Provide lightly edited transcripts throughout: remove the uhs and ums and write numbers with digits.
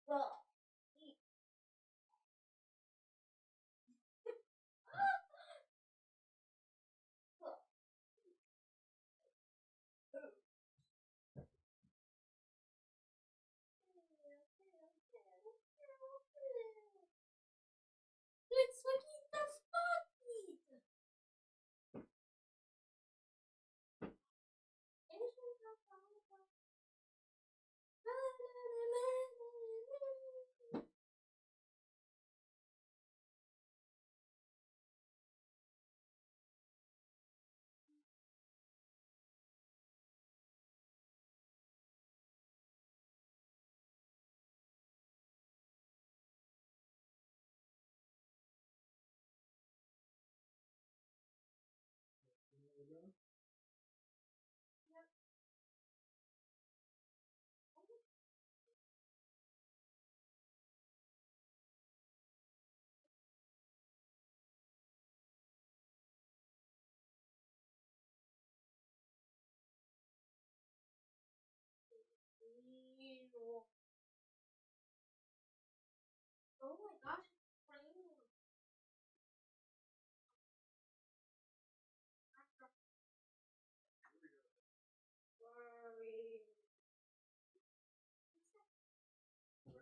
Well, let's look at the spotlight. Oh my gosh, it's raining.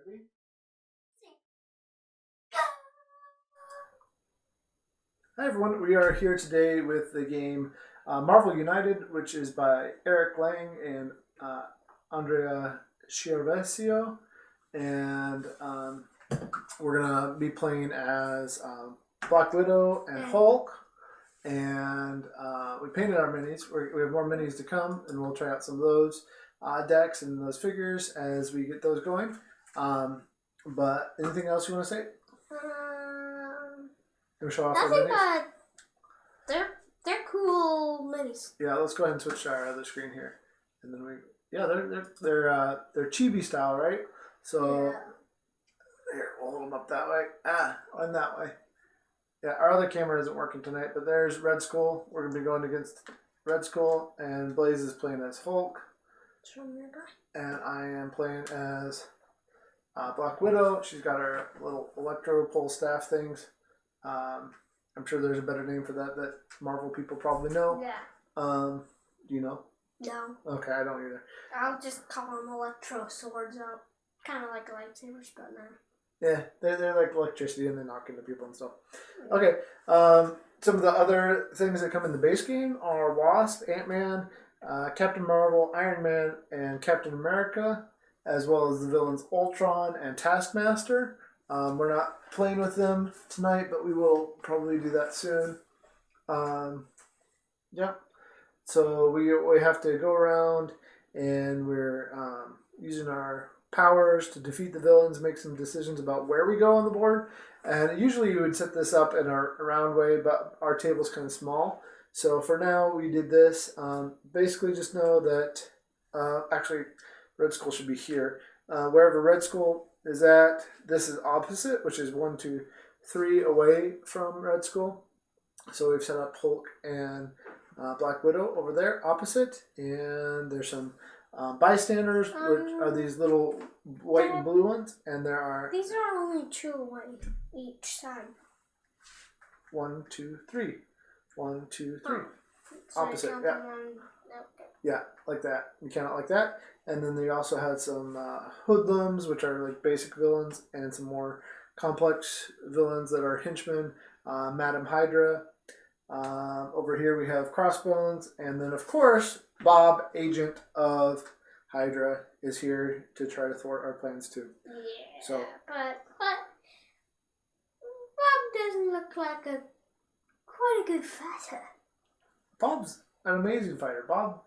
Ready? Hi everyone, we are here today with the game Marvel United, which is by Eric Lang and Andrea Chiarvesio, and we're gonna be playing as Black Widow and Hulk. And we painted our minis. We have more minis to come, and we'll try out some of those decks and those figures as we get those going. But anything else you want to say? Show off Nothing but they're cool minis. Yeah, let's go ahead and switch to our other screen here, and then they're chibi style, right? So here, we'll hold them up that way. And that way. Yeah, our other camera isn't working tonight, but there's Redskull. We're gonna be going against Redskull, and Blaze is playing as Hulk, and I am playing as Black Widow. She's got her little electro pole staff things. I'm sure there's a better name for that Marvel people probably know. Yeah. Do you know? No. Okay, I don't either. I'll just call them electro swords up. Kind of like lightsabers, but no. Yeah, they're like electricity and they knock into people and stuff. Okay, some of the other things that come in the base game are Wasp, Ant-Man, Captain Marvel, Iron Man, and Captain America, as well as the villains Ultron and Taskmaster. We're not playing with them tonight, but we will probably do that soon. Yeah. So we have to go around and we're using our powers to defeat the villains, make some decisions about where we go on the board. And usually you would set this up in a round way, but our table's kind of small. So for now, we did this. Basically, just know that actually, Redskull should be here. Wherever Redskull is at, this is opposite, which is 1, 2, 3 away from Redskull. So we've set up Hulk and Black Widow over there opposite, and there's some bystanders, which are these little white and blue ones, and there are... These are only 2 away each side. 1, 2, 3. 1, 2, 3. So Opposite, yeah. Okay. Yeah, like that. You count it like that. And then they also had some hoodlums, which are like basic villains, and some more complex villains that are henchmen. Madam Hydra. Over here we have Crossbones, and then of course Bob, agent of Hydra, is here to try to thwart our plans too. Yeah, so, but Bob doesn't look like quite a good fighter. Bob's an amazing fighter. Bob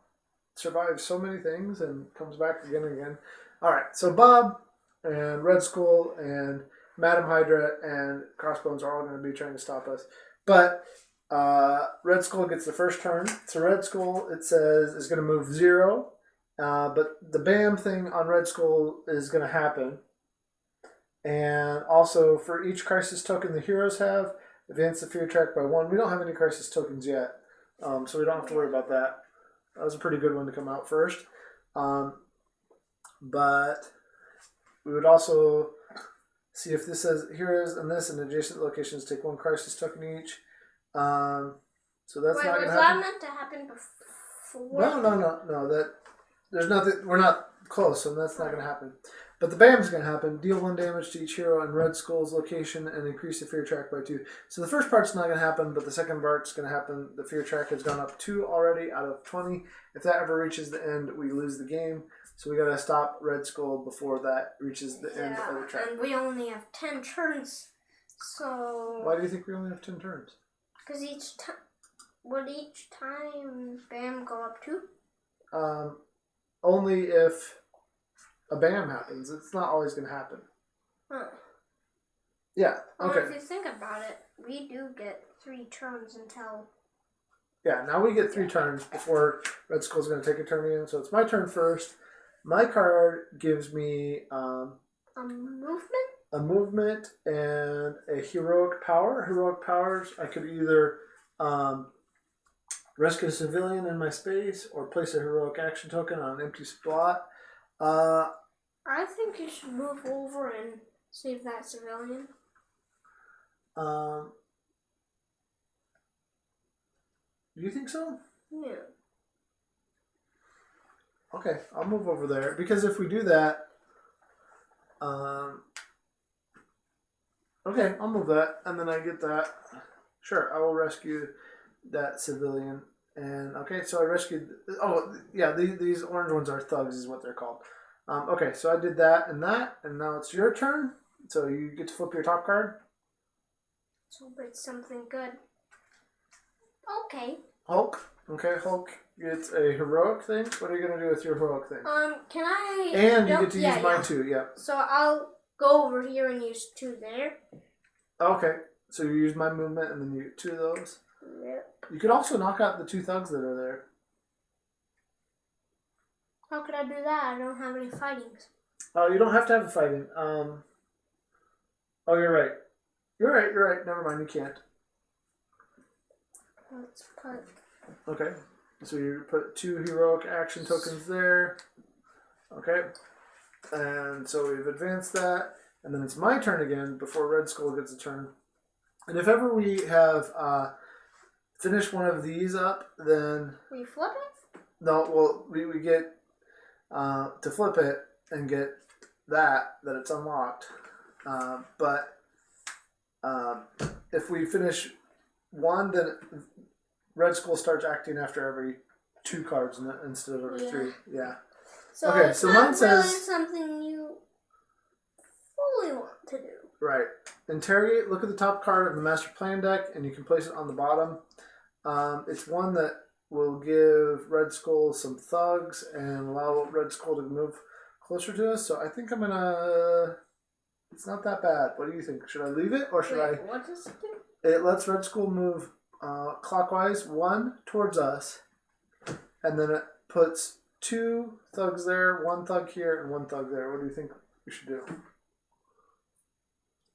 survives so many things and comes back again and again. All right, so Bob and Redskull and Madam Hydra and Crossbones are all going to be trying to stop us, but Redskull gets the first turn. So Redskull, it says, is going to move 0. But the BAM thing on Redskull is going to happen. And also, for each crisis token the heroes have, advance the fear track by 1. We don't have any crisis tokens yet, so we don't have to worry about that. That was a pretty good one to come out first. But we would also see if this says heroes and this and adjacent locations take 1 crisis token each. So that's Wait, not going was to happen. that meant to happen before? No. That there's nothing. We're not close, so that's not going to happen. But the BAM's going to happen. Deal 1 damage to each hero in Redskull's location and increase the fear track by 2. So the first part's not going to happen, but the second part's going to happen. The fear track has gone up 2 already out of 20. If that ever reaches the end, we lose the game. So we got to stop Redskull before that reaches the end of the track. And we only have 10 turns. So. Why do you think we only have 10 turns? Because each time. Would each time BAM go up 2? Only if a BAM happens. It's not always going to happen. Huh. Yeah, okay. Well, if you think about it, we do get 3 turns until... Yeah, now we get 3 turns before Redskull's going to take a turn again. So it's my turn first. My card gives me... a movement? A movement and a heroic power. Heroic powers, I could either rescue a civilian in my space or place a heroic action token on an empty spot. I think you should move over and save that civilian. Do you think so? Yeah. Okay, I'll move over there because if we do that, okay, I'll move that and then I get that. Sure, I will rescue that civilian. And okay, so I rescued. Oh yeah, these orange ones are thugs, is what they're called. Okay, so I did that, and now it's your turn. So you get to flip your top card. So it's something good. Okay. Hulk. Okay, Hulk gets a heroic thing. What are you gonna do with your heroic thing? Can I? And you get to use mine too. Yeah. So I'll go over here and use 2 there. Okay, so you use my movement, and then you get 2 of those. Yep. You could also knock out the 2 thugs that are there. How could I do that? I don't have any fightings. Oh, you don't have to have a fighting. Oh, you're right. You're right. Never mind, you can't. Let's put... Okay. So you put 2 heroic action tokens there. Okay. And so we've advanced that. And then it's my turn again before Redskull gets a turn. And if ever we have finished one of these up, then... We flip it? No, well, we get to flip it and get that it's unlocked. But if we finish one, then Redskull starts acting after every 2 cards instead of every 3. Yeah. So okay, it's so not mine says really something you fully want to do. Right. Interrogate. Look at the top card of the Master Plan deck, and you can place it on the bottom. It's one that will give Redskull some thugs and allow Redskull to move closer to us. So I think I'm gonna. It's not that bad. What do you think? Should I leave it or should Wait, what does it do? It lets Redskull move clockwise 1 towards us, and then it puts 2 thugs there, 1 thug here, and 1 thug there. What do you think we should do?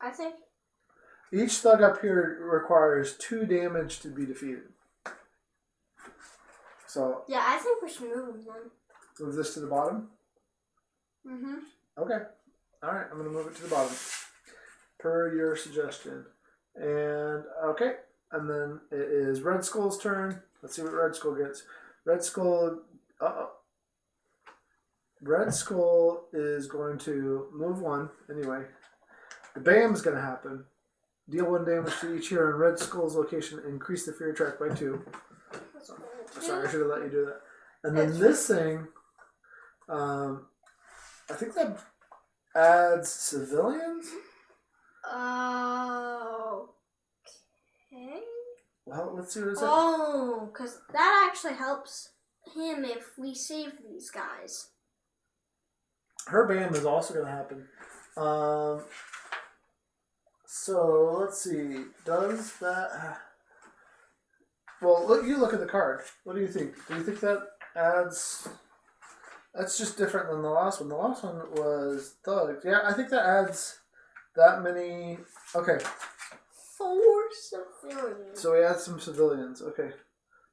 I think each thug up here requires 2 damage to be defeated. So yeah, I think we should move them then. move this to the bottom. Mm-hmm. Okay. All right. I'm gonna move it to the bottom, per your suggestion. And okay. And then it is Redskull's turn. Let's see what Redskull gets. Redskull. Redskull is going to move 1 anyway. The BAM's going to happen. Deal 1 damage to each hero in Redskull's location. Increase the fear track by 2. Sorry, I should have let you do that. And then this thing, I think that adds civilians. Okay. Well, let's see what it says. Oh, because that actually helps him if we save these guys. Her BAM is also going to happen. So let's see. Does that? Well, look at the card. What do you think? Do you think that adds? That's just different than the last one. The last one was thugs. Yeah, I think that adds that many. Okay. 4 civilians. So we add some civilians. Okay.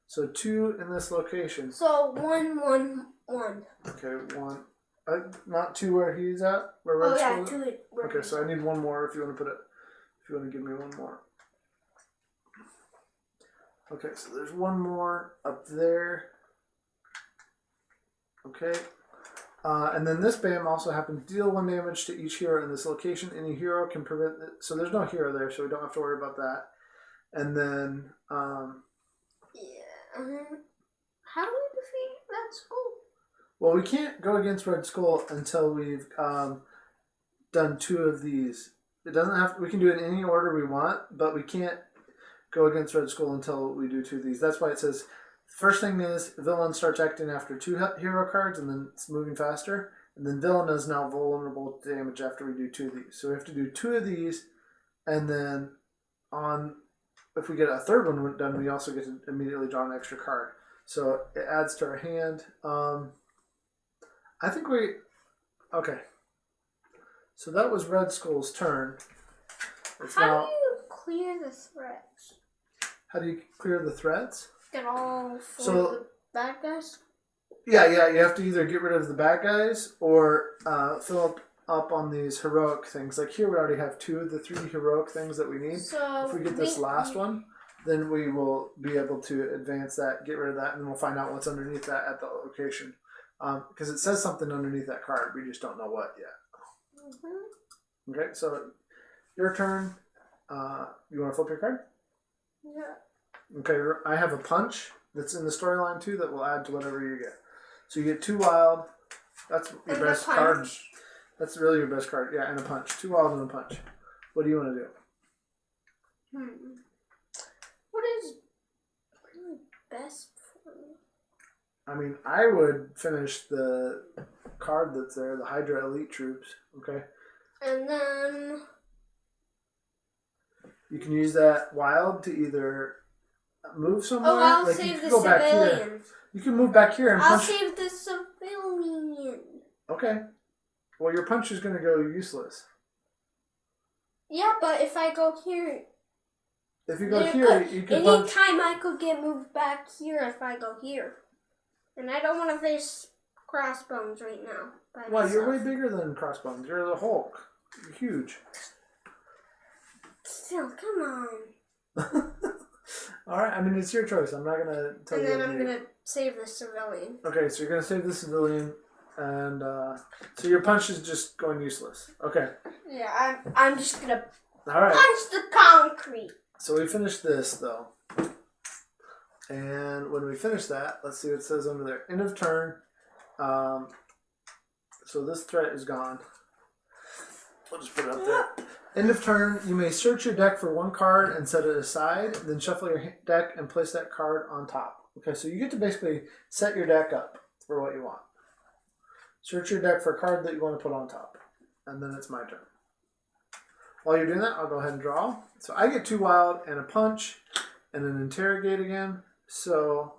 So 2 in this location. So 1, 1, 1. Okay, 1. Not 2 where he's at? Where Oh Red yeah, Skull is? 2. Okay, so I need 1 more if you want to put it. If you want to give me 1 more. Okay, so there's 1 more up there. Okay. And then this BAM also happens to deal 1 damage to each hero in this location. Any hero can prevent it. So there's no hero there, so we don't have to worry about that. And then... yeah. How do we defeat Redskull? Well, we can't go against Redskull until we've done 2 of these. It doesn't have to, we can do it in any order we want, but we can't go against Redskull until we do 2 of these. That's why it says first thing is villain starts acting after 2 hero cards, and then it's moving faster. And then villain is now vulnerable to damage after we do 2 of these. So we have to do 2 of these, and then if we get a 3rd one done, we also get to immediately draw an extra card. So it adds to our hand. I think okay. So that was Redskull's turn. How do you clear the threats? How do you clear the threats? Get all 4 of the bad guys? Yeah, you have to either get rid of the bad guys or fill up on these heroic things. Like here we already have 2 of the 3 heroic things that we need. So if we get this last one, then we will be able to advance that, get rid of that, and then we'll find out what's underneath that at the location. Because it says something underneath that card. We just don't know what yet. Mm-hmm. Okay, so your turn. You want to flip your card? Yeah. Okay, I have a punch that's in the storyline too that will add to whatever you get. So you get 2 wild. That's your best card. That's really your best card. Yeah, and a punch. 2 wild and a punch. What do you want to do? What is really best for me? I mean, I would finish the card that's there, the Hydra Elite Troops. Okay. And then you can use that wild to either move somewhere. Oh, I'll like save you can the go back civilian. here. You can move back here and I'll punch. save the civilian. Okay. Well, your punch is going to go useless. Yeah, but if I go here... If you go here, you can punch... Anytime I could get moved back here if I go here. And I don't want to face Crossbones right now. Well, you're way bigger than Crossbones. You're the Hulk. You're huge. Still, come on. Alright, I mean, it's your choice. I'm not going to tell you. And then I'm going to save the civilian. Okay, so you're going to save the civilian. And so your punch is just going useless. Okay. Yeah, I'm just going to punch the concrete. So we finished this, though. And when we finish that, let's see what it says under there. End of turn. So this threat is gone. We'll just put it up there. End of turn, you may search your deck for 1 card and set it aside. Then shuffle your deck and place that card on top. Okay, so you get to basically set your deck up for what you want. Search your deck for a card that you want to put on top. And then it's my turn. While you're doing that, I'll go ahead and draw. So I get 2 wild and a punch and an interrogate again. So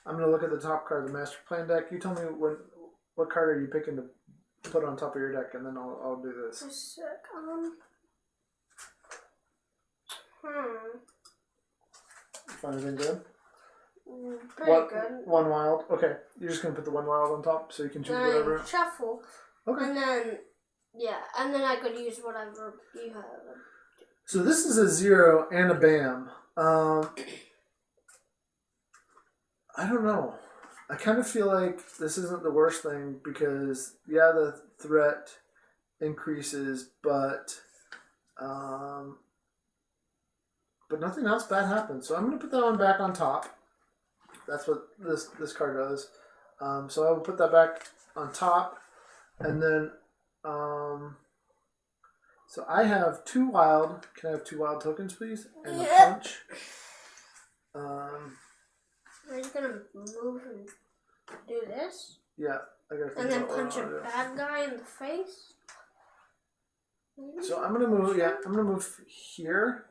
I'm going to look at the top card of the Master Plan deck. You tell me what card are you picking to put on top of your deck, and then I'll do this. Just a sec. Find anything good? Pretty good. 1 wild. Okay. You're just going to put the 1 wild on top so you can choose whatever. Shuffle. Okay. And then, and then I could use whatever you have. So this is a 0 and a BAM. I don't know. I kind of feel like this isn't the worst thing because, yeah, the threat increases, but nothing else bad happens. So I'm going to put that one back on top. That's what this card does. So I will put that back on top. And then, so I have 2 wild. Can I have 2 wild tokens, please? And a punch. Are you going to move and do this? Yeah. I gotta and then punch a bad guy in the face? Maybe? So I'm going to move, I'm going to move here.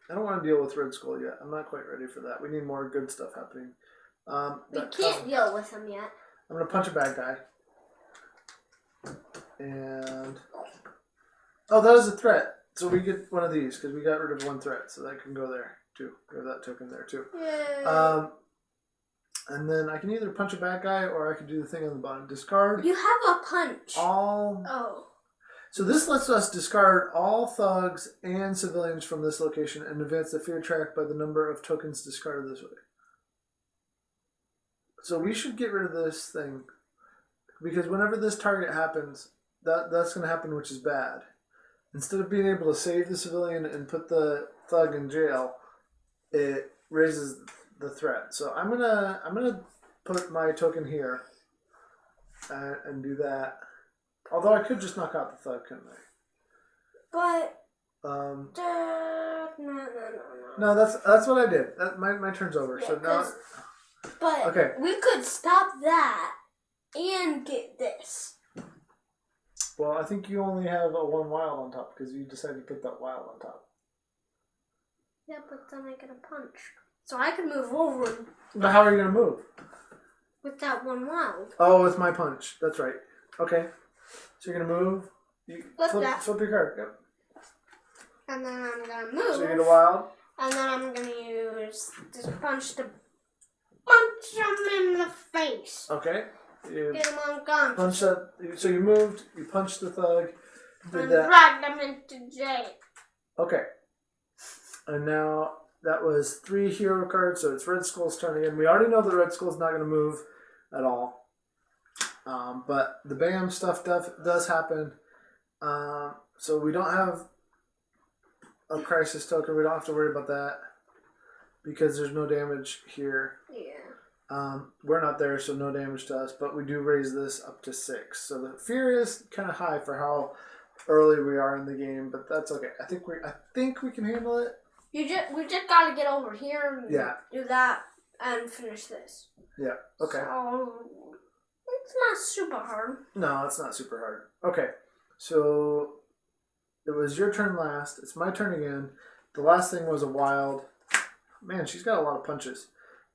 I don't want to deal with Redskull yet. I'm not quite ready for that. We need more good stuff happening. We can't deal with him yet. I'm going to punch a bad guy. And... oh, that is a threat. So we get one of these because we got rid of 1 threat. So that can go there too. Or that token there too. Yay. And then I can either punch a bad guy or I can do the thing on the bottom. Discard You have a punch. all. Oh. So this lets us discard all thugs and civilians from this location and advance the fear track by the number of tokens discarded this way. So we should get rid of this thing. Because whenever this target happens, that's going to happen, which is bad. Instead of being able to save the civilian and put the thug in jail, it raises the threat. So I'm gonna put my token here and do that. Although I could just knock out the thug, couldn't I? But no. No, that's what I did. My turn's over. Yeah, so now. But okay. We could stop that and get this. Well, I think you only have a 1 wild on top because you decided to put that wild on top. Yeah, but then I get a punch. So I can move over. But how are you going to move? With that 1 wild. Oh, with my punch. That's right. Okay. So you're going to move. You flip your card. Yep. And then I'm going to move. So you get a wild. And then I'm going to use this punch to punch him in the face. Okay. You get him unconscious. Punch that. So you moved. You punched the thug. And dragged him into jail. Okay. And now that was 3 hero cards, so it's Redskull's turn again. We already know that Redskull's not going to move at all. But the BAM stuff does happen. So we don't have a crisis token. We don't have to worry about that because there's no damage here. Yeah. We're not there, so no damage to us. But we do raise this up to 6. So the fear is kind of high for how early we are in the game, but that's okay. I think we can handle it. We just gotta get over here and do that and finish this. Yeah. Okay. So it's not super hard. No, it's not super hard. Okay. So it was your turn last. It's my turn again. The last thing was a wild. Man, she's got a lot of punches.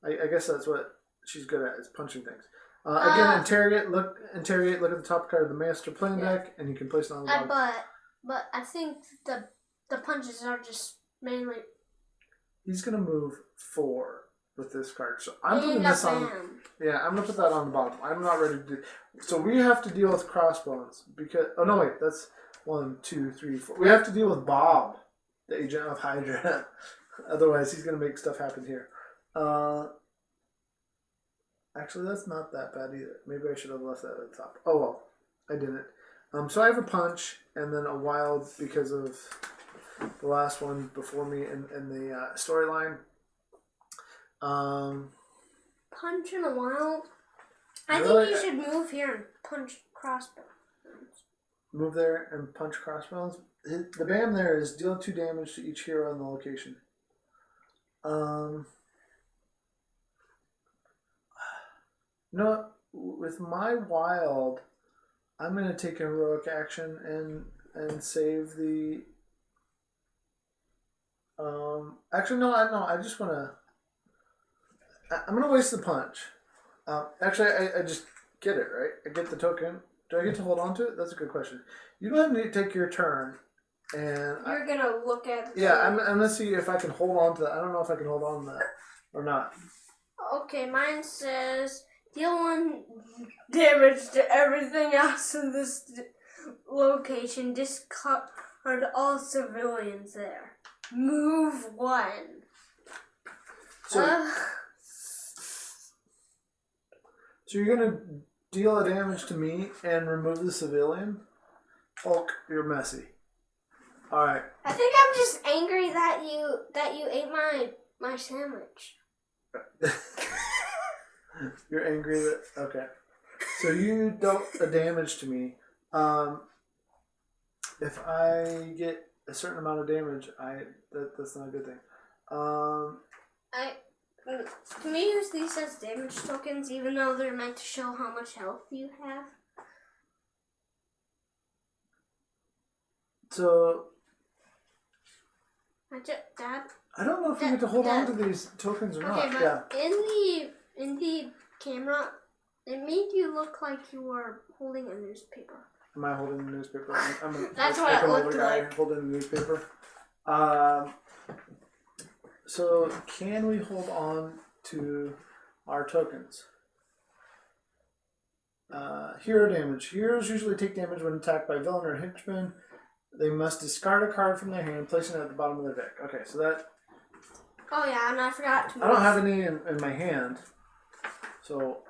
I guess that's what she's good at, is punching things. Again, interrogate. Look at the top card of the master plan deck, and you can place it on the bottom. But I think the punches are just mainly. He's gonna move 4 with this card, so I'm putting this on. Yeah, I'm gonna put that on the bottom. I'm not ready to do. So we have to deal with crossbones because. Oh no, wait, that's 1, 2, 3, 4. We have to deal with Bob, the agent of Hydra. Otherwise, he's gonna make stuff happen here. Actually, that's not that bad either. Maybe I should have left that at the top. Oh well, I didn't. So I have a punch and then a wild because of the last one before me in the storyline. Punch and a wild. I think you should move here and punch crossbones. Move there and punch crossbones. The BAM there is deal 2 damage to each hero in the location. No, with my wild, I'm going to take a heroic action and save the. Actually, no. I just want to. I'm going to waste the punch. Actually, I just get it, right? I get the token. Do I get to hold on to it? That's a good question. You go ahead and take your turn. And you're going to look at it. Yeah, I'm going to see if I can hold on to that. I don't know if I can hold on to that or not. Okay, mine says deal 1 damage to everything else in this location. Discard all civilians there. Move 1. So you're going to deal a damage to me and remove the civilian? Hulk, you're messy. All right. I think I'm just angry that you ate my sandwich. You're angry that okay. So you dealt a damage to me. If I get a certain amount of damage, that's not a good thing. Can we use these as damage tokens, even though they're meant to show how much health you have? So. Dad. I don't know if we get to hold on to these tokens or not. But yeah. In the camera, it made you look like you were holding a newspaper. Am I holding a newspaper? That's what it looked like. Holding a newspaper. So can we hold on to our tokens. Hero damage. Heroes usually take damage when attacked by villain or henchman. They must discard a card from their hand, placing it at the bottom of their deck. Okay, so that... Oh yeah, and I forgot to... I don't have any in my hand. So...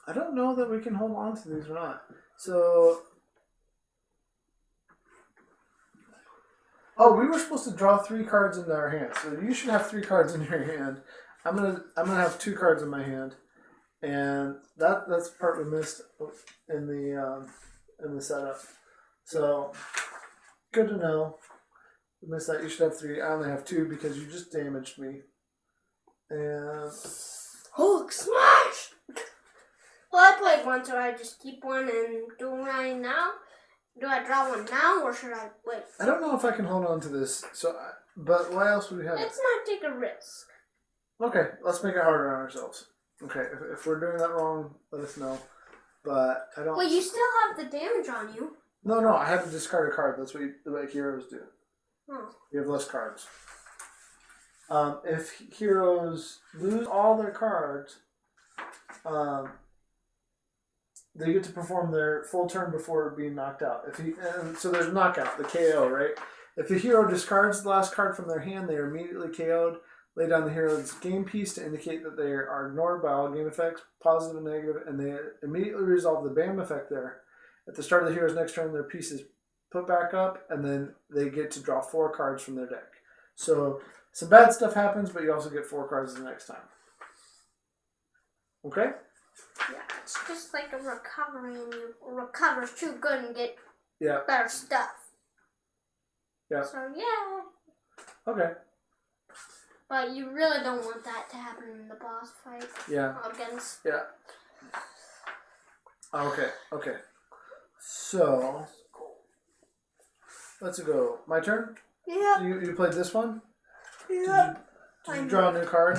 I don't know that we can hold on to these or not. So... Oh, we were supposed to draw 3 cards into our hand. So you should have 3 cards in your hand. I'm gonna have 2 cards in my hand, and that's the part we missed in the setup. So good to know. We missed that. You should have 3. I only have 2 because you just damaged me. And Hulk smash! Well, I played one, so I just keep one and do one now. Do I draw one now, or should I wait? I don't know if I can hold on to this. But what else would we have? Let's not take a risk. Okay, let's make it harder on ourselves. Okay, if we're doing that wrong, let us know. But I don't... Well, you still have the damage on you. No, I had to discard a card. That's what the way heroes do. Oh. You have less cards. If heroes lose all their cards, they get to perform their full turn before being knocked out. So there's knockout, the KO, right? If the hero discards the last card from their hand, they are immediately KO'd. Lay down the hero's game piece to indicate that they are ignored by all game effects, positive and negative, and they immediately resolve the BAM effect there. At the start of the hero's next turn, their piece is put back up, and then they get to draw 4 cards from their deck. So some bad stuff happens, but you also get 4 cards the next time. Okay? Yeah, it's just like a recovery, and you recover too good and get Yeah. better stuff. Yeah. So, yeah. Okay. But you really don't want that to happen in the boss fight. Yeah. Against. Yeah. Okay. So, let's go. My turn? Yeah. You played this one? Yeah. Did you draw a new card?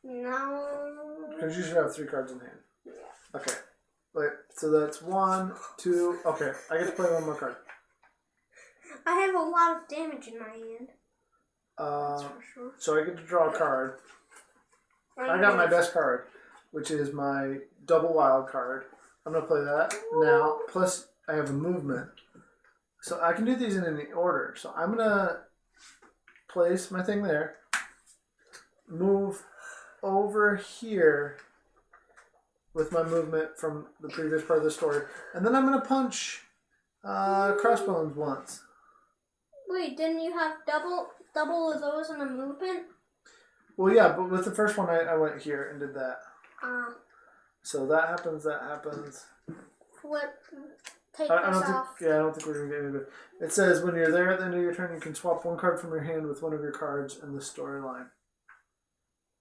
No. Because you should have 3 cards in hand. Yeah. Okay. Wait, so that's 1, 2. Okay, I get to play one more card. I have a lot of damage in my hand. That's for sure. So I get to draw a card. I got my best card, which is my double wild card. I'm going to play that now. Plus, I have a movement. So I can do these in any order. So I'm going to place my thing there. Move over here with my movement from the previous part of the story. And then I'm going to punch Crossbones once. Wait, didn't you have double of those in a movement? Well, yeah, but with the first one, I went here and did that. So that happens. Flip. Take I this don't off. think. Yeah, I don't think we're gonna get into it. It says when you're there at the end of your turn, you can swap 1 card from your hand with one of your cards in the storyline.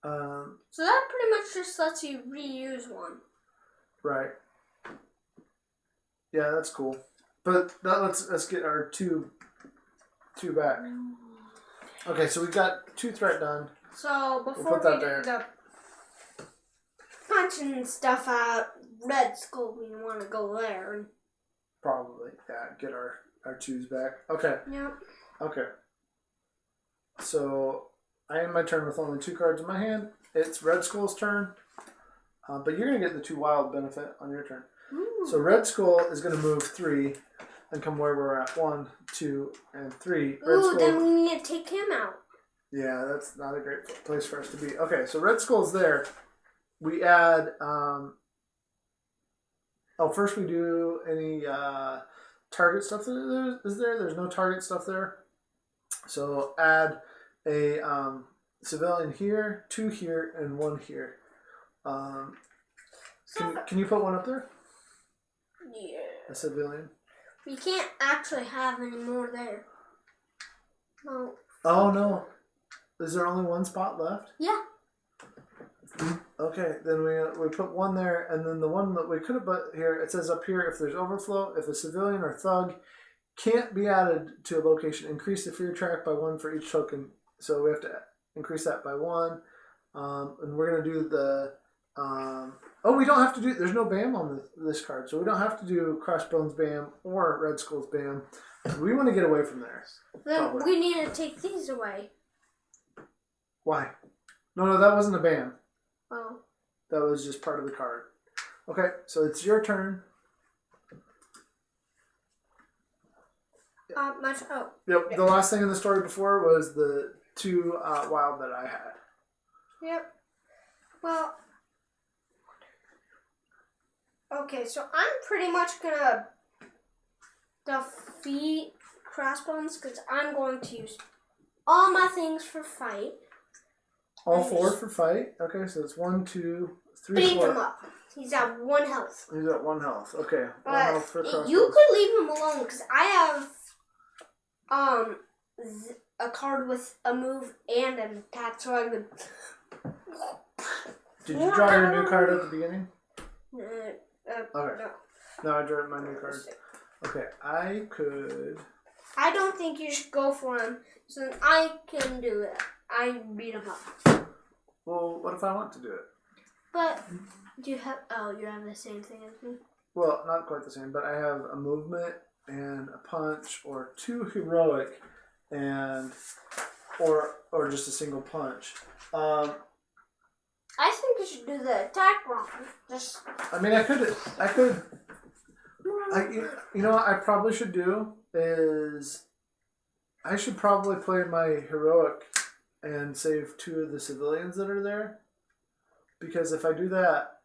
So that pretty much just lets you reuse one. Right. Yeah, that's cool. But let's get our two back. Okay, so we got 2 threat done. So We'll before put that we do there. the punching stuff out, Redskull, we want to go there. And... Probably, yeah. Get our 2s back. Okay. Yep. Okay. So I end my turn with only 2 cards in my hand. It's Redskull's turn, but you're gonna get the 2 wild benefit on your turn. Ooh. So Redskull is gonna move 3 and come where we're at. 1, 2, and 3. Ooh, then we need to take him out. Yeah, that's not a great place for us to be. Okay, so Redskull's there. We add. First we do any target stuff that is there. There's no target stuff there. So add a civilian here, 2 here, and 1 here. Can you put 1 up there? Yeah. A civilian. We can't actually have any more there. No. Oh no. Is there only 1 spot left? Yeah. Okay, then we put 1 there, and then the one that we could have put here, it says up here, if there's overflow, if a civilian or thug can't be added to a location, increase the fear track by 1 for each token. So we have to increase that by 1. And we're going to do the... we don't have to do... There's no BAM on this card, so we don't have to do Crossbones BAM or Redskull's BAM. We want to get away from there. Then Probably. we need to take these away. Why? No, that wasn't a ban. Oh. That was just part of the card. Okay, so it's your turn. Yep. The last thing in the story before was the 2 wild that I had. Yep. Well. Okay, so I'm pretty much gonna defeat Crossbones because I'm going to use all my things for fight. All 4 for fight. Okay, so it's 1, 2, 3, Beat 4. him up. He's at 1 health. He's at 1 health. Okay, 1 health for Crossbones. You could leave him alone because I have a card with a move and an attack, so I would. Did you draw your new card at the beginning? Okay. No, I drew my new card. Okay, I could. I don't think you should go for him, so then I can do it. I beat him up. Well, what if I want to do it? But you have the same thing as me. Well, not quite the same, but I have a movement and a punch, or 2 heroic, and or just a single punch. I think you should do the attack wrong. I mean, I could. You know what I probably should do is I should probably play my heroic and save 2 of the civilians that are there, because if I do that,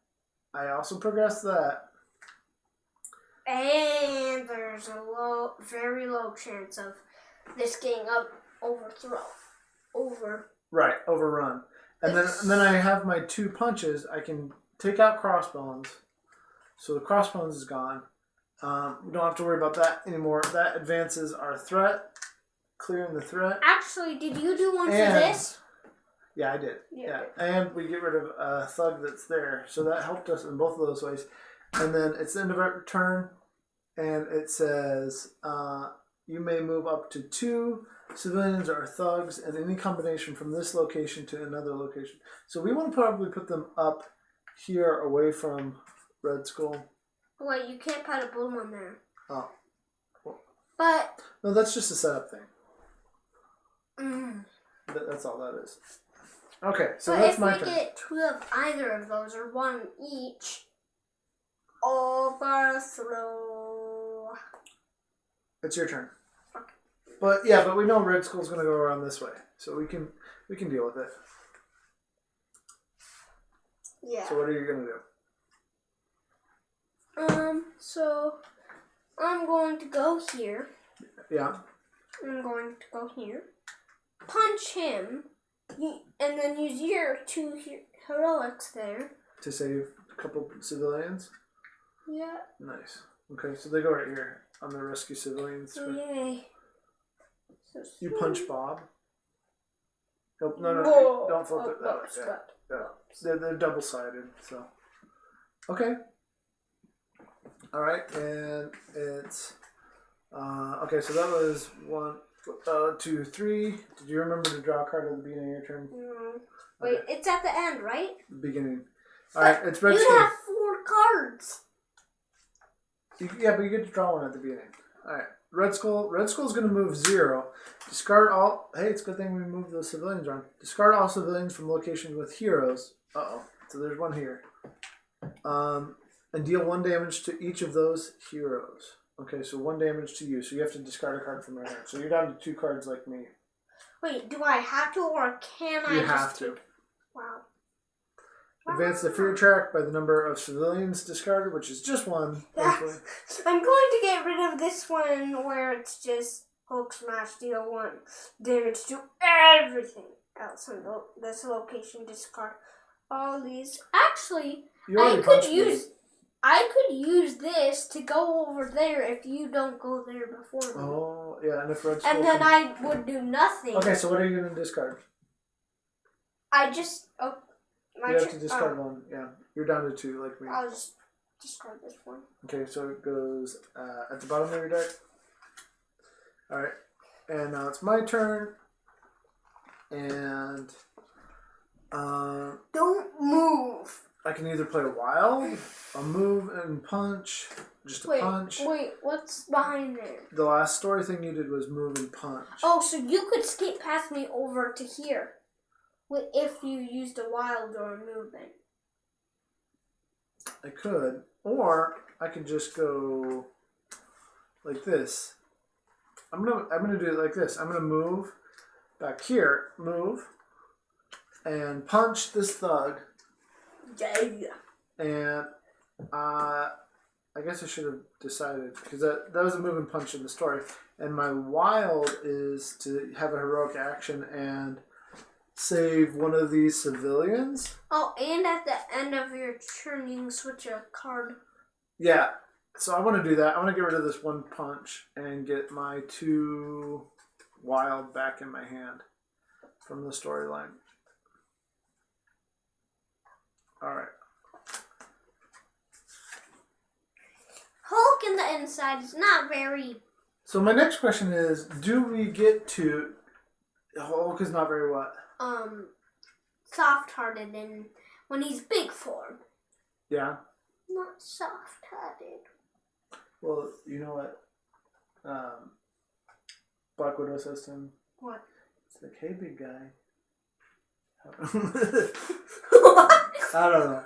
I also progress that. And there's a very low chance of this getting overrun. And then I have my 2 punches. I can take out Crossbones, so the Crossbones is gone. We don't have to worry about that anymore. That advances our threat, clearing the threat. Actually, did you do one for this? Yeah, I did. Yeah. And we get rid of a thug that's there, so that helped us in both of those ways. And then it's the end of our turn, and it says you may move up to 2 civilians or thugs and any combination from this location to another location. So we want to probably put them up here away from Redskull. Wait, you can't put a bloom on there. Oh. Well, but... No, that's just a setup thing. Mm. That's all that is. Okay, so that's my turn. If we get 2 of either of those, or 1 each, overthrow. It's your turn. Okay. But we know Redskull's going to go around this way, so we can deal with it. Yeah. So what are you going to do? So I'm going to go here. Yeah. I'm going to go here. Punch him. And then use your 2 heroics there. To save a couple civilians? Yeah. Nice. Okay, so they go right here on the rescue civilians. Yay. So you punch Bob. Nope, no, Whoa. Don't flip it that way. Yeah. They're double-sided, so. Okay. All right, and it's... okay, so that was 1... 2, 3. Did you remember to draw a card at the beginning of your turn? No. Wait, it's at the end, right? Beginning. Alright, it's Redskull. You have 4 cards. Yeah, but you get to draw one at the beginning. Alright, Redskull's going to move 0. Discard all... Hey, it's a good thing we moved those civilians around. Discard all civilians from locations with heroes. Uh-oh. So there's 1 here. And deal 1 damage to each of those heroes. Okay, so 1 damage to you. So you have to discard a card from your hand. So you're down to 2 cards like me. Wait, do I have to, or can I? You have to. Wow. Advance the fear track by the number of civilians discarded, which is just 1. Thankfully. I'm going to get rid of this one where it's just Hulk Smash, deal 1 damage to everything else in this location. Discard all these. Actually, I could use this to go over there if you don't go there before me. Oh, yeah, and if Redskull then I would do nothing. Okay, so what are you going to discard? I just... you have to discard 1, yeah. You're down to 2, like me. I'll just discard this one. Okay, so it goes at the bottom of your deck. Alright, and now it's my turn. And... don't move. I can either play wild, a move and punch, just a punch. Wait, what's behind there? The last story thing you did was move and punch. Oh, so you could skip past me over to here if you used a wild or a movement. I could, or I could just go like this. I'm gonna do it like this. I'm gonna move back here, move, and punch this thug. Yeah. And I guess I should have decided because that was a move and punch in the story. And my wild is to have a heroic action and save one of these civilians. Oh, and at the end of your turn, you can switch a card. Yeah. So I want to do that. I want to get rid of this one punch and get my 2 wild back in my hand from the storyline. All right. Hulk in the inside is not very... So my next question is, do we get to... Hulk is not very what? Soft-hearted in when he's big form. Yeah. Not soft-hearted. Well, you know what Black Widow says to him? What? It's like, hey, big guy. What? I don't know.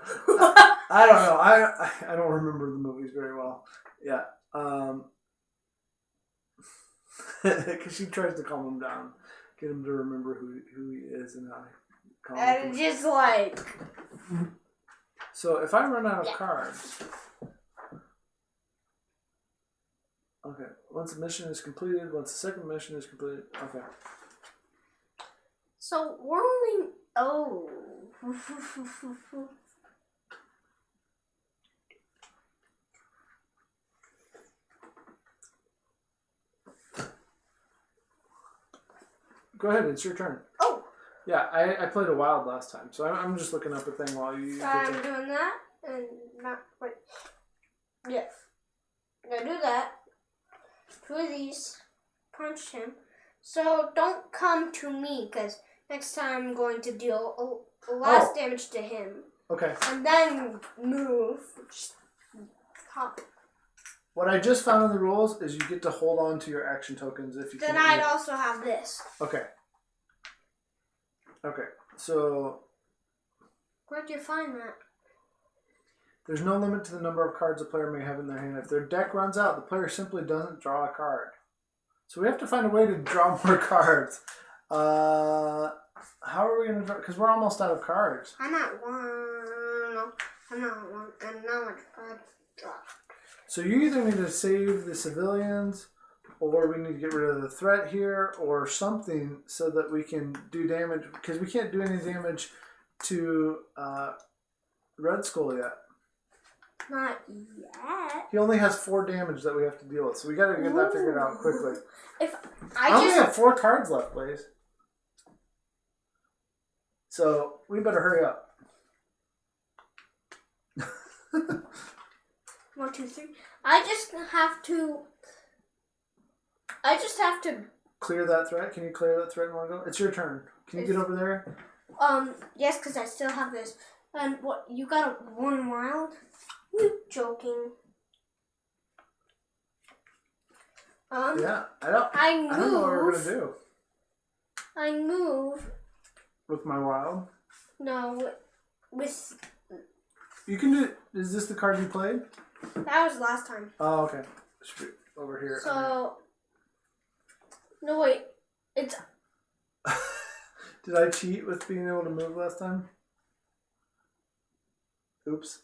I don't know. I don't remember the movies very well. Yeah. Because she tries to calm him down, get him to remember who he is and how he calm him. And just like... So if I run out of cards... Okay. Once the mission is completed, once the second mission is completed... Okay. So we're only... Oh... Go ahead, it's your turn. Oh! Yeah, I played a wild last time, so I'm just looking up a thing while you... I'm doing that, and not... Wait. Yeah. I'm gonna do that. 2 of these. Punch him. So don't come to me, because next time I'm going to deal less damage to him. Okay. And then move. Just hop. What I just found in the rules is you get to hold on to your action tokens if you Then can't I'd move. also have this. Okay. Okay. So Where'd you find that? there's no limit to the number of cards a player may have in their hand. If their deck runs out, the player simply doesn't draw a card. So we have to find a way to draw more cards. How are we going to draw? Because we're almost out of cards. I'm at 1. No, I'm not at 1. And now I'm at 5. Draw. So you either need to save the civilians, or we need to get rid of the threat here, or something so that we can do damage. Because we can't do any damage to Redskull yet. Not yet. He only has 4 damage that we have to deal with, so we got to get that figured out quickly. If I only have 4 cards left, please. So we better hurry up. 1, 2, 3. I just have to. Clear that threat. Can you clear that threat in one go? It's your turn. Can you get over there? Yes, because I still have this. And what? You got 1 wild? You joking? Yeah, I don't know what we're gonna do I move. with my wild. No, with You can do. Is this the card you played? that was last time. Oh, okay. Should be over here. So no wait, it's Did I cheat with being able to move last time? Oops.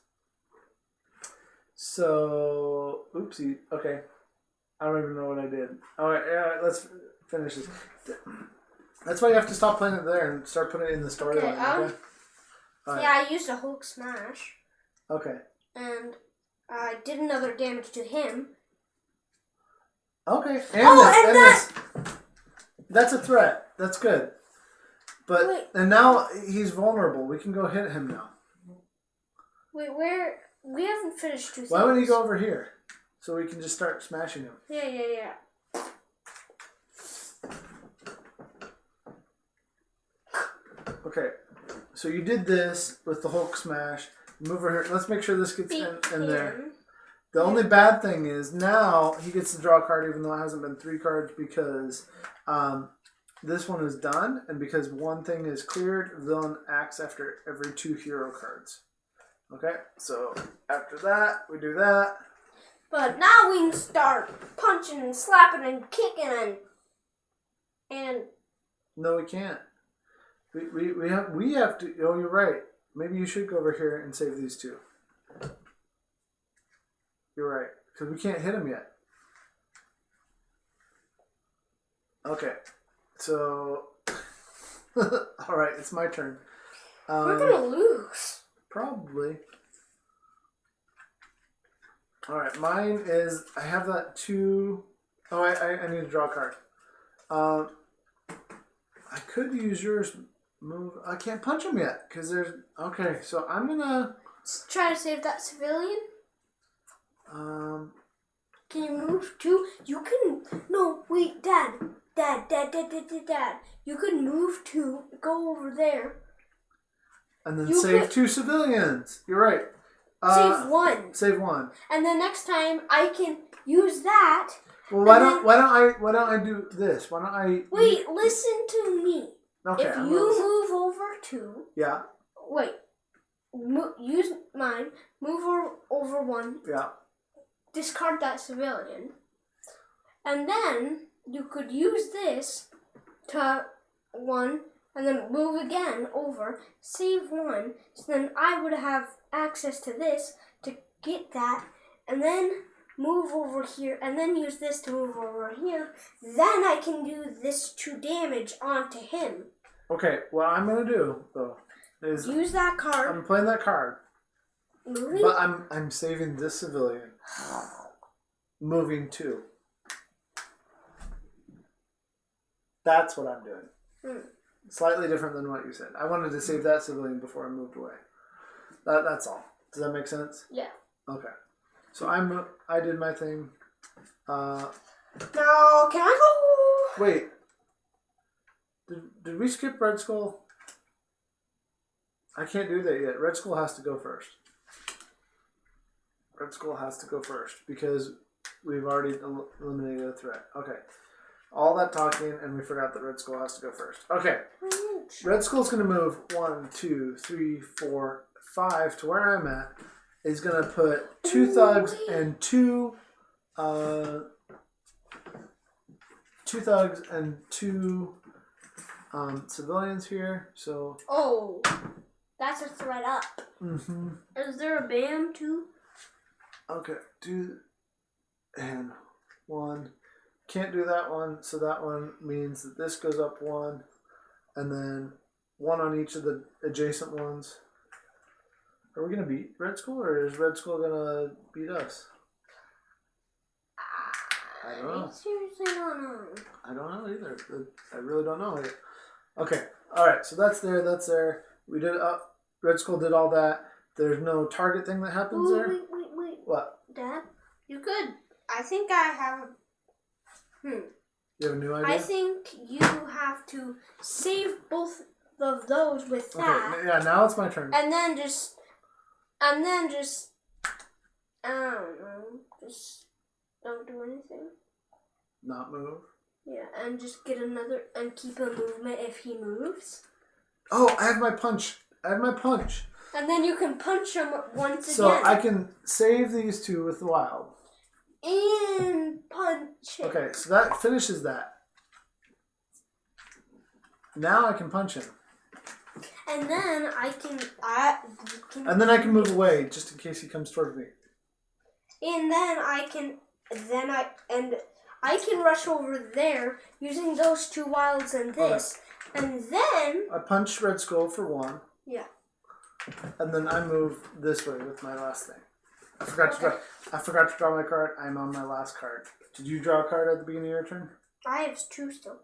So, oopsie. Okay. I don't even know what I did. All right, yeah, let's finish this. That's why you have to stop playing it there and start putting it in the storyline. Okay. Right. Yeah, I used a Hulk smash. Okay. And I did another damage to him. Okay. And this. That's a threat. That's good. But wait. And now he's vulnerable. We can go hit him now. Wait, where? We haven't finished 2 things. Why wouldn't he go over here? So we can just start smashing him. Yeah. Okay. So you did this with the Hulk smash. Move over here. Let's make sure this gets in there. The only bad thing is now he gets to draw a card even though it hasn't been 3 cards because this one is done and because one thing is cleared, villain acts after every 2 hero cards. Okay, so after that, we do that. But now we can start punching and slapping and kicking and No, we can't. We have to. Oh, you're right. Maybe you should go over here and save these 2. You're right, because we can't hit him yet. Okay, so all right, it's my turn. we're gonna lose. Probably. All right, mine is. I have that 2. Oh, I need to draw a card. I could use yours. Move. I can't punch him yet because there's. Okay, so I'm gonna try to save that civilian. Can you move 2? You can. No, wait, Dad. You could move 2. Go over there. And then save 2 civilians. You're right. Save 1. Save 1. And then next time I can use that. Well, why don't I do this? Why don't I? Wait, listen to me. Okay. If you move over 2. Yeah. Wait. Use mine. Move over 1. Yeah. Discard that civilian. And then you could use this to 1 and then move again over, save 1, so then I would have access to this to get that, and then move over here, and then use this to move over here. Then I can do this 2 damage onto him. Okay, what I'm going to do, though, is... Use that card. I'm playing that card. Moving? But I'm saving this civilian. Moving 2. That's what I'm doing. Slightly different than what you said. I wanted to save that civilian before I moved away. That's all. Does that make sense? Yeah. Okay. So I did my thing. Now, can I go? Wait. Did we skip Redskull? I can't do that yet. Redskull has to go first. Redskull has to go first because we've already eliminated a threat. Okay. All that talking, and we forgot that Redskull has to go first. Okay. Redskull's going to move 1, 2, 3, 4, 5 to where I'm at. He's going to put 2 thugs and 2 civilians here. So. Oh, that's a threat up. Mm-hmm. Is there a BAM too? Okay, 2 and 1. Can't do that one, so that one means that this goes up 1, and then 1 on each of the adjacent ones. Are we going to beat Redskull, or is Redskull going to beat us? I don't know. I seriously don't know. I don't know either. I really don't know. Okay, alright, so that's there. We did Redskull did all that. There's no target thing that happens there? Wait. What? Dad, you could. I think I have. You have a new idea? I think you have to save both of those with that. Okay, yeah, now it's my turn. And then just, I don't know, just don't do anything. Not move? Yeah, and just get another, and keep a movement if he moves. Oh, I have my punch. And then you can punch him once so again. I can save these 2 with the wild. And punch him. Okay, so that finishes that. Now I can punch him. And then I can... And then I can move away just in case he comes towards me. And then I can rush over there using those 2 wilds and this. Okay. And then... I punch Redskull for 1. Yeah. And then I move this way with my last thing. I forgot to draw my card. I'm on my last card. Did you draw a card at the beginning of your turn? I have 2 still.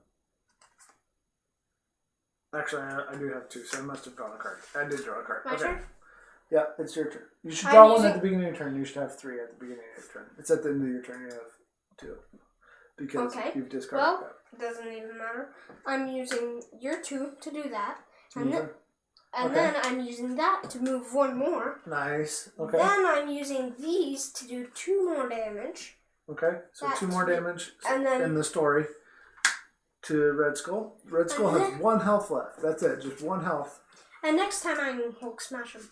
Actually, I do have 2, so I must have drawn a card. I did draw a card. My turn? Yeah, it's your turn. You should draw 1 at the beginning of your turn. You should have 3 at the beginning of your turn. It's at the end of your turn. You have 2. Because you've discarded that. Well, it doesn't even matter. I'm using your 2 to do that. And Okay. then I'm using that to move one more. Nice. Okay. Then I'm using these to do 2 more damage. Okay. So That's 2 more damage and then, in the story to Redskull. Redskull has 1 health left. That's it. Just 1 health. And next time I can Hulk smash him.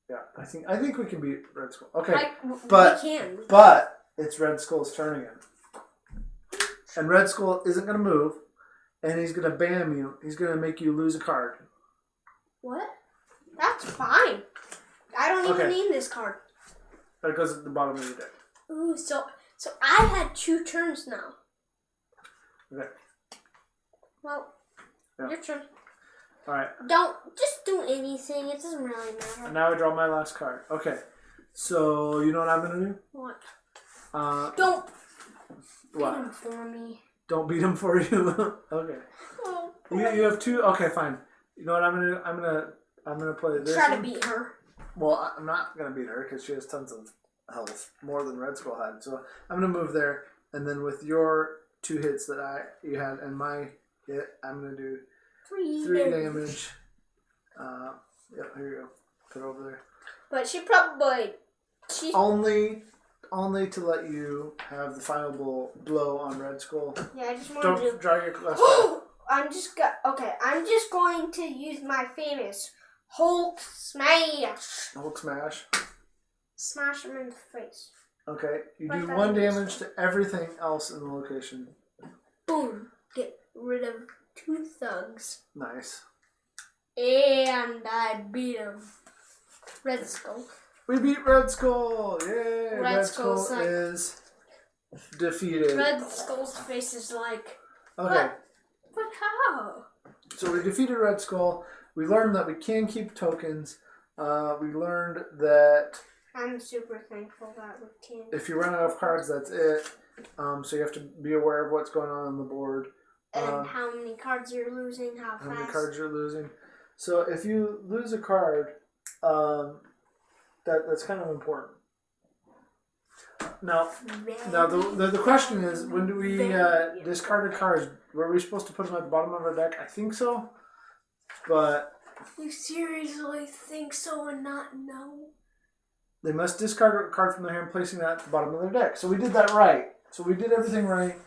Yeah, I think we can beat Redskull. Okay, We can. But it's Redskull's turn again, and Redskull isn't going to move, and he's going to bam you. He's going to make you lose a card. What? That's fine. I don't even need this card. That goes at the bottom of your deck. Ooh, so I had 2 turns now. Okay. Well, your turn. All right. Don't just do anything. It doesn't really matter. And now I draw my last card. Okay. So you know what I'm going to do? What? Don't. Beat him for me. Don't beat him for you. Okay. Oh, You have 2. Okay, fine. You know what I'm gonna do? I'm gonna play this. Try to beat her. Well, I'm not gonna beat her because she has tons of health, more than Redskull had. So I'm gonna move there, and then with your 2 hits that you had and my hit, I'm gonna do 3 damage. Yeah, here you go. Put it over there. But she only to let you have the final blow on Redskull. Yeah, I just want to Don't draw your last card. I'm just going to use my famous Hulk smash. Hulk smash. Smash him in the face. Okay, you do 1 damage to everything else in the location. Boom. Get rid of 2 thugs. Nice. And I beat him. Redskull. We beat Redskull! Yay! Redskull's Redskull is defeated. Redskull's face is like, Okay. But how? So we defeated Redskull. We learned that we can keep tokens. We learned that I'm super thankful that we can. if you run out of cards, that's it. So you have to be aware of what's going on the board. And how many cards you're losing, how fast. How many cards you're losing. So if you lose a card, that's kind of important. Now the question is, when do we discarded cards? Were we supposed to put them at the bottom of our deck? I think so, but you seriously think so and not know? They must discard a card from their hand, placing that at the bottom of their deck. So we did that right. So we did everything right.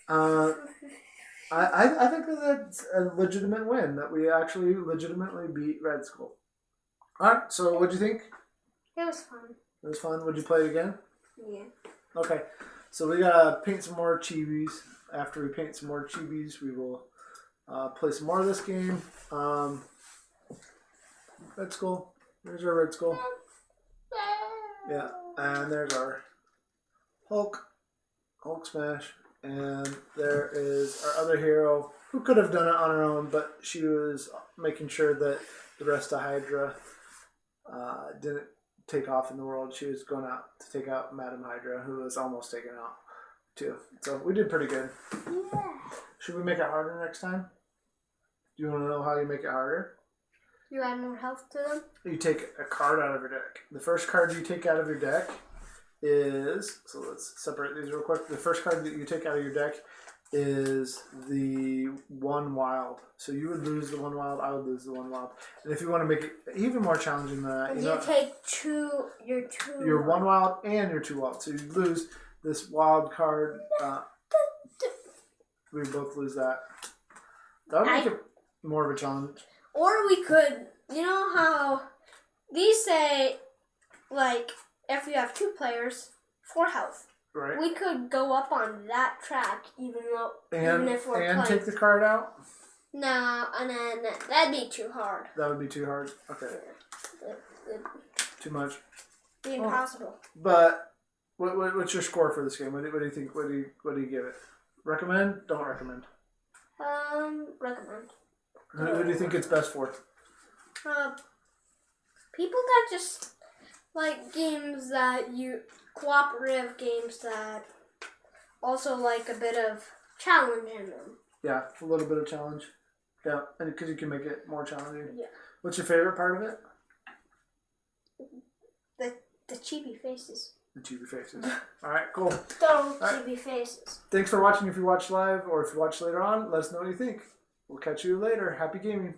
I think that's a legitimate win, that we actually legitimately beat Redskull. Alright, so what'd you think? It was fun. It was fun. Would you play it again? Yeah. Okay, so we gotta paint some more chibis. After we paint some more chibis, we will play some more of this game. Redskull. There's our Redskull. Yeah, and there's our Hulk smash. And there is our other hero who could have done it on her own, but she was making sure that the rest of Hydra didn't take off in the world. She was going out to take out Madam Hydra, who was almost taken out too. So we did pretty good. Yeah. Should we make it harder next time? Do you want to know how you make it harder? You add more health to them? You take a card out of your deck. The first card you take out of your deck is, so let's separate these real quick. The first card that you take out of your deck is the 1 wild. So you would lose the 1 wild, I would lose the 1 wild. And if you want to make it even more challenging than that, you take your 1 wild and your 2 wild. So you lose this wild card. We both lose that. That would make it more of a challenge. Or we could, you know how these say, like, if you have 2 players, 4 health. Right. We could go up on that track even if we're playing. Take the card out? No, that'd be too hard. That would be too hard? Okay. Too much? Be impossible. But what's your score for this game? What do you think? What do you give it? Recommend? Don't recommend? Recommend. Who do you think it's best for? People that just like games cooperative games that also like a bit of challenge in them. Yeah, a little bit of challenge. Yeah, and because you can make it more challenging. Yeah. What's your favorite part of it? The chibi faces. The chibi faces. All right, cool. Chibi faces. Thanks for watching. If you watch live or if you watch later on, let us know what you think. We'll catch you later. Happy gaming.